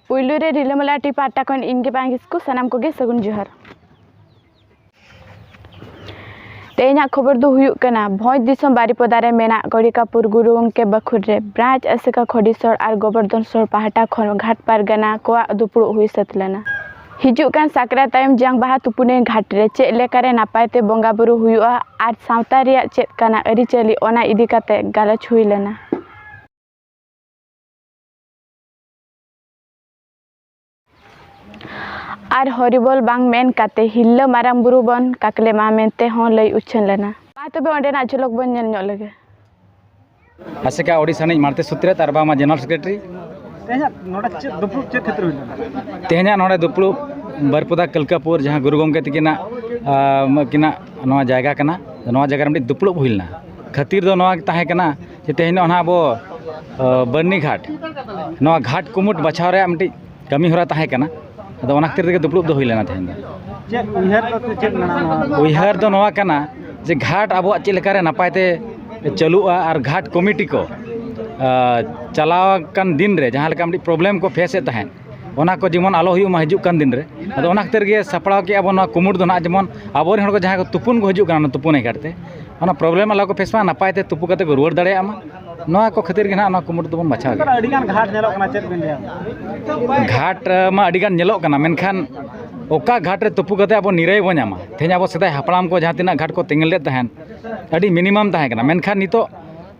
पुलू रे रिलामला टी पाटा खन इनके पांगिस को सनाम को गे सगुन जोहार तेना खबर दो हुयुक कना भोज दिसम बारीपदा रे मेना गड़िकापुर गुरु गंके बखुर रे ब्रांच असेका खडीसर और गोवर्धन सर पाहटा खन घाट पारगना को दुपुड़ हुई सतलना हिजुक कान साकरा तायम जांग बाहा तुपुने घाट रे चे लेकारे नापायते बंगा बुरु हुयुआ आर सावता रिया चेत काना अरिचली ओना इदी काते गालच हुई लेना आर हरिबोल बांग मेन काते हिल्ला माराम बुरु बन काकले मा मेनते हों लई उछन लेना मा तबे ओंडेना झलक बन नेल ᱧᱚᱜ लगे आसेका ओडिशा नि मारते सूत्र तारबा मा जनरल सेक्रेटरी तेहना नोडा चे दुपुड़ चे क्षेत्र हुइना तेहना नोडे दुपुड़ बारपुदा कलकापुर जहां गुरु गंके तिकिना किना नोआ जायगा कना नोआ जायगा रे दुपुड़ हुइलना खातिर दो नोआ ताहे कना जे तेहना ना अबो बन्नी घाट नोआ घाट कुमुट बचाव रे मटी कमी होरा ताहे कना अदो ओना खातिर के दुपुड़ दो हुइलना तेहना चे उइहर दो नोआ कना जे घाट अबो चे लेकारे नापायते चलुआ और घाट कमिटी को चलाव कान दिन रे जहाँ लेका मिट्टी प्रॉब्लम को फेस तहन ओना को जेमन आलो हुयु मा हिजुक कान दिन रे अदो ओना खातिर गे सपड़ाव के अब कुमुट दो ना जेमन आबोर हर को जहाँ को तुपुन को हिजुक काना तुपुन घाटते ओना प्रॉब्लम आलो को फेस मा नापायते तुपु कते को रुवार दाड़े आमा नोआ को खातिर गे ना ओना कुमुट दो बन बचाव अडिगान घाट नेलो कना चेत बिन लिया घाट मा अडिगान नेलो कना मेनखान ओका घाट रे तुपु कते अब निराय बो नामा तेज अब सदा हापड़ाम को जहाँ तिना घाट को तेंगल ले तहन अड़ी मिनिमम तहन कना मेनखान नितो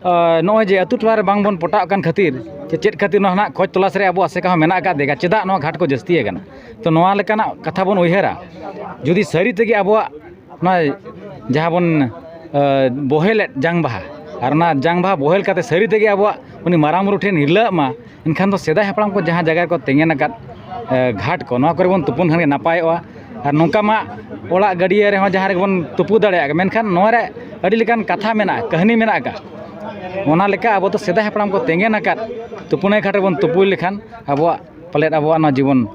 नॉय जे अतु टोला रे बांग बन पटा कान खातिर चेत खातिर ना खोज तलाश रे अब आसेका मेना का देगा चेदा नो घाट को जस्ती है तो नोआ लेकाना कथा बन उयहरा जुदी सरी तेगे अब जहाँ बन बोहेल जांग बाहा और ना जांग बाहा बोहेल काते सरी तेगे अब उनी मारामुरु ठेन हिला मा इनखान तो सेदा हापड़ाम को जहाँ जगह को तेंगेन का घाट को नोआ करे बन तुपुन खान नापायोआ और नौका मा ओड़ा गड़िया रे जहाँ रे बन तुपु दाड़े मेनखान नोआ रे अड़ी लेकान कथा मेना कहानी मेना का ओना लेका अब तो सेदा हापड़ाम को तेंगेन आकाद तुपुने घाट बन तुपु लेखान अब पलेट अब जीवन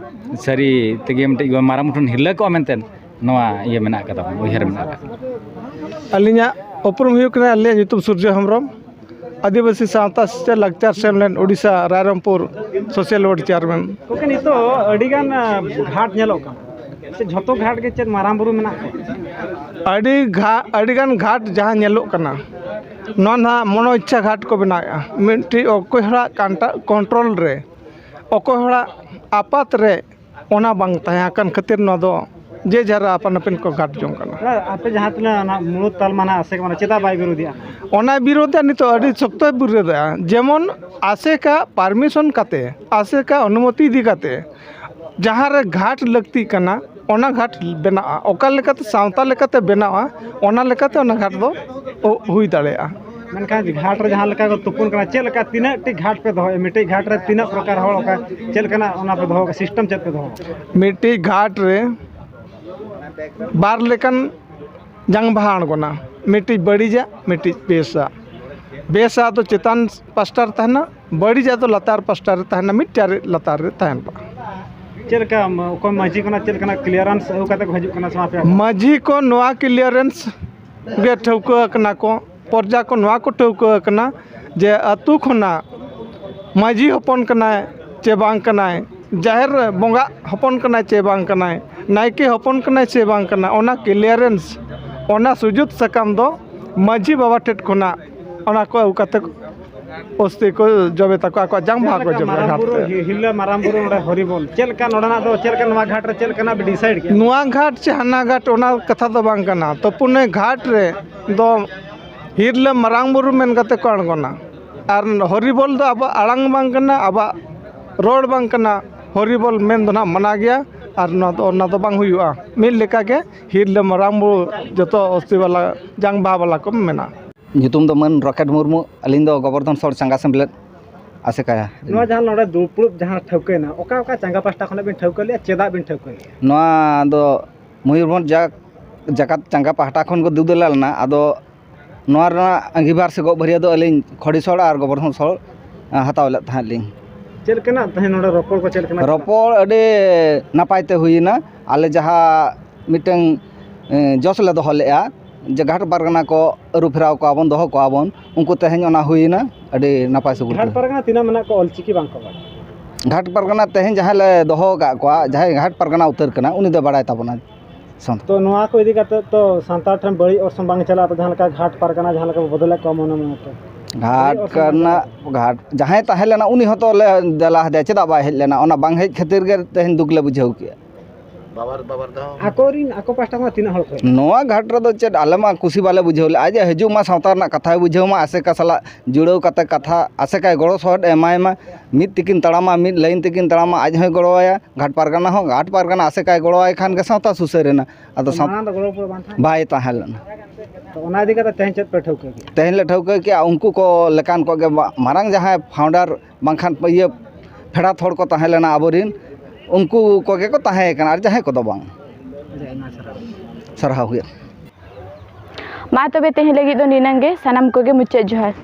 सारी तेगे मटे मारा मुठन हिला को मेनतेन नोआ ये मेना का उयहर मेना अलिया उपरुम हुयुक कना अलिया ᱧᱩᱛᱩᱢ सूर्य हेम्ब्रम आदिवासी सावता से लक्चर सेमलेन Odisha Rairangpur social word chairman okay नितो अडिगान घाट नेलो का से झतो घाट के चेत माराम बुरु मेना अडिगान घाट जहां नेलो कना नोना मनो इच्छा घाट को बनाया मिट्टी ओकोहरा कंट्रोल रे ओकोहरा आपात रे ओना बांग तया कन खातिर न दो जे जरा अपन अपन को घाट जों कना आपे जहां तना मूल तल माना आसे माने चेदा बाय विरोधिया ओना विरोधिया नितो अडी सख्त विरोधिया जेमन आसे का परमिशन काते आसे का अनुमति दी काते जहां रे घाट लगती कना ओना घाट बना ओका लेकाते सावता लेकाते बना ओना लेकाते ओना घाट दो हुई दाड़ेया मेनखान घाट रे जहां लेका को तुपुन कना चेल का तीना टी घाट पे दो मिट्टी घाट रे तीना प्रकार हो ओका चेल कना ओना पे दो सिस्टम चेत पे दो मिट्टी घाट रे बार लेकन जंग बहा अणगोना मिट्टी बड़ीजा मिट्टी बेसा तो चेतान पास्टर तहना बड़ीजा तो लतार पास्टर तहना मिट्टी लतार रे तहन पा चेलका को माझी कोना चेलकना क्लियरेंस हो काते को हजु कना समापे माझी को नोआ क्लियरेंस गे ठौका कना को पर्जा को नोआ को ठौका कना जे अतु खना माझी हपन कना चे बांग कना जाहिर बोंगा हपन कना चे बांग कना नायके हपन कना चे बांग कना ओना क्लियरेंस ओना सुजुत सकम दो माझी बाबा टेट खना ओना को काते ओस्ते को जबे तक को जंग भाग को जबे घाट हिल्ला मारामपुर ओडे हरिबोल चेलका नोडना दो चेलका नवा घाट रे चेलका ना डिसाइड के नवा घाट से हना घाट ओना कथा दो बांग कना तो पुने घाट रे दो हिल्ला मारामपुर मेन कते को अणगोना आर हरिबोल दो अब आड़ांग बांग कना अब रोड बांग कना हरिबोल मेन दो ना मना गया और ना तो बांग हुआ मिल लेका के हिल्ला मारामपुर जतो ओस्ती वाला जंग बहा वाला को मेना ᱧᱩᱛᱩᱢ ᱫᱚ ᱢᱟᱱ ᱨᱚᱠᱮᱴ ᱢᱩᱨᱢᱩ ᱟᱹᱞᱤᱧ ᱫᱚ ᱜᱚᱵᱚᱨᱫᱷᱚᱱ ᱥᱚᱲ ᱪᱟᱸᱜᱟ ᱥᱮᱢᱞᱮᱫ ᱟᱥᱮᱠᱟᱭᱟ ᱱᱚᱣᱟ ᱡᱟᱦᱟᱸ ᱱᱚᱰᱮ ᱫᱩᱯᱲᱩᱵ ᱡᱟᱦᱟᱸ ᱴᱷᱟᱹᱣᱠᱟᱹᱭᱱᱟ ᱚᱠᱟ ᱚᱠᱟ ᱪᱟᱸᱜᱟ ᱯᱟᱥᱴᱟ ᱠᱷᱚᱱ ᱵᱤᱱ ᱴᱷᱟᱹᱣᱠᱟᱹ ᱞᱮᱜᱼᱟ ᱪᱮᱫᱟᱜ ᱵᱤᱱ ᱴᱷᱟᱹᱣᱠᱟᱹ ᱞᱮᱜᱼᱟ ᱱᱚᱣᱟ ᱫᱚ ᱢᱚᱭᱩᱨᱵᱷᱚᱸᱡᱽ ᱡᱟᱠᱟᱛ ᱪᱟᱸᱜᱟ ᱯᱟᱦᱴᱟ ᱠᱷᱚᱱ ᱠᱚ ᱫᱩᱫᱩ ᱞᱮᱱᱟ ᱟᱫᱚ ᱱᱚᱣᱟ ᱨᱮᱱᱟᱜ ᱟᱸᱜᱤᱵᱷᱟᱨ ᱥᱮ ᱜᱚᱜ ᱵᱷᱟᱹᱨᱤᱭᱟᱹ ᱫᱚ ᱟᱹᱞᱤᱧ ᱠᱷᱚᱲᱤ ᱥᱚᱲ ᱟᱨ ᱜᱚᱵᱚᱨᱫᱷᱚᱱ ᱥᱚᱲ ᱦᱟᱛᱟᱣ ᱞᱮᱫ ᱛᱟᱦᱮᱸᱫ ᱞᱤᱧ ᱪᱮᱫ ᱞᱮᱠᱟᱱᱟᱜ ᱛᱟᱦᱮᱸ ᱱᱚᱰᱮ ᱨᱚᱯᱚᱲ ko ᱪᱮᱫ ᱞᱮᱠᱟᱱᱟᱜ ᱨᱚᱯᱚᱲ ᱟᱹᱰᱤ ᱱᱟᱯᱟᱭ ᱛᱮ ᱦᱩᱭᱮᱱᱟ ᱟᱞᱮ ᱡᱟᱦᱟᱸ ᱢᱤᱫᱴᱟᱝ ᱡᱚᱥ ᱞᱮ ᱫᱚᱦᱚ ᱞᱮᱜᱼᱟ जे घाट पारगना को अरु फेराव को आबन दोहो को आबन उनको तेहन ओना हुईना अडी नापाय सुगुर घाट पारगना तिना मना को ऑलचिकी बांग को घाट परगना तेहन जहाँ ले दोहो का कोआ जहाँ घाट परगना उतर कना उनी दो बड़ाई ताबना संत तो नोआ को इदी करते तो सांतार ठन बड़ी और संबांग चला तो जहाँ लगा घाट परगना जहाँ लगा बदले कम होना में घाट करना घाट जहाँ ताहे लेना उनी हतो ले दला दे चेदा बाय हेज लेना ओना बांग हेज खातिर गे तेहन दुख ले बुझाव के आको पास्टा में तीन हड़ को नोआ घाट रे चेद आले मा कुसी बाले बुझाव ले आज हजू मा सावता रना कथा बुझाव मा आसे का सला जुड़ाव कते कथा आसे का गड़ो सहद एमाय मा मिद तिकिन तड़ामा मिद लाइन तिकिन तड़ामा आज होय गड़ोया घाट पारगना हो घाट पारगना आसे का गड़ोय खान के सावता सुसरेना आदो माना तो गड़ो पर बांधा बाय ताहे लेना तो ओना इदी करते तेहन चेत पे ठौके के तेहन ले ठौके के उनको को लेकान को गे मारंग जहाँ फाउंडर बांखान ये फेड़ा थोड़ को ताहे लेना आबोरिन उनको को गे को ताहे कना जहाँ को दो बांग सरहा हुए मा तबे तेहे लगी दो निनंगे सनम को गे मुच्चे जोहार।